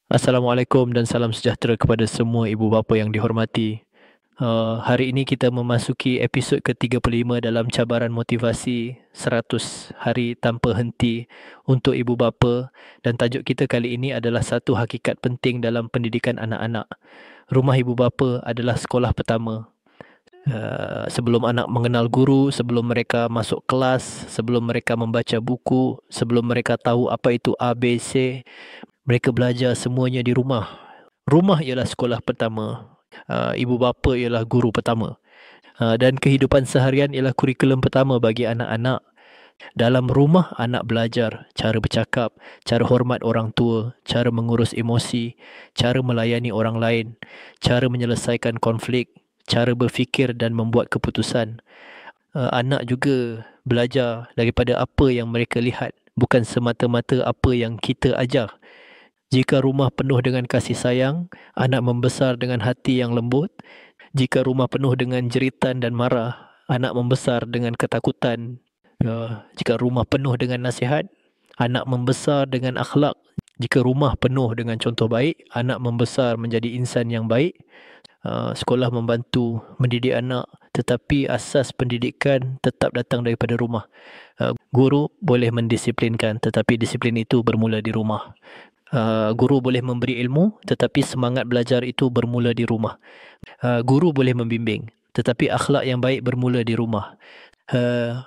Assalamualaikum dan salam sejahtera kepada semua ibu bapa yang dihormati. Hari ini kita memasuki episod ke-35 dalam cabaran motivasi 100 hari tanpa henti untuk ibu bapa, dan tajuk kita kali ini adalah satu hakikat penting dalam pendidikan anak-anak. Rumah ibu bapa adalah sekolah pertama. Sebelum anak mengenal guru, sebelum mereka masuk kelas, sebelum mereka membaca buku, sebelum mereka tahu apa itu ABC, mereka belajar semuanya di rumah. Rumah ialah sekolah pertama. Ibu bapa ialah guru pertama. Dan kehidupan seharian ialah kurikulum pertama bagi anak-anak. Dalam rumah, anak belajar cara bercakap, cara hormat orang tua, cara mengurus emosi, cara melayani orang lain, cara menyelesaikan konflik, cara berfikir dan membuat keputusan. Anak juga belajar daripada apa yang mereka lihat, bukan semata-mata apa yang kita ajar. Jika rumah penuh dengan kasih sayang, anak membesar dengan hati yang lembut. Jika rumah penuh dengan jeritan dan marah, anak membesar dengan ketakutan. Jika rumah penuh dengan nasihat, anak membesar dengan akhlak. Jika rumah penuh dengan contoh baik, anak membesar menjadi insan yang baik. Sekolah membantu mendidik anak, tetapi asas pendidikan tetap datang daripada rumah. Guru boleh mendisiplinkan, tetapi disiplin itu bermula di rumah. Guru boleh memberi ilmu, tetapi semangat belajar itu bermula di rumah. Guru boleh membimbing, tetapi akhlak yang baik bermula di rumah.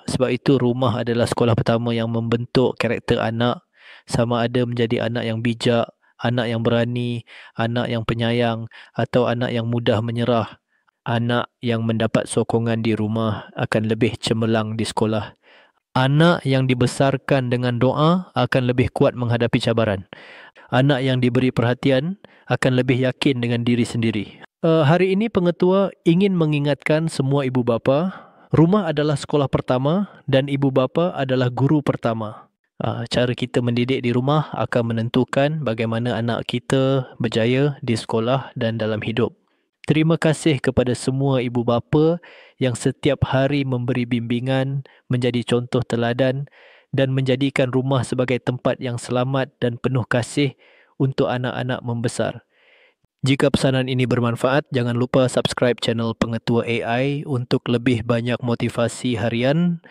Sebab itu rumah adalah sekolah pertama yang membentuk karakter anak, sama ada menjadi anak yang bijak, anak yang berani, anak yang penyayang, atau anak yang mudah menyerah. Anak yang mendapat sokongan di rumah akan lebih cemerlang di sekolah. Anak yang dibesarkan dengan doa akan lebih kuat menghadapi cabaran. Anak yang diberi perhatian akan lebih yakin dengan diri sendiri. Hari ini pengetua ingin mengingatkan semua ibu bapa, rumah adalah sekolah pertama dan ibu bapa adalah guru pertama. Cara kita mendidik di rumah akan menentukan bagaimana anak kita berjaya di sekolah dan dalam hidup. Terima kasih kepada semua ibu bapa yang setiap hari memberi bimbingan, menjadi contoh teladan dan menjadikan rumah sebagai tempat yang selamat dan penuh kasih untuk anak-anak membesar. Jika pesanan ini bermanfaat, jangan lupa subscribe channel Pengetua AI untuk lebih banyak motivasi harian.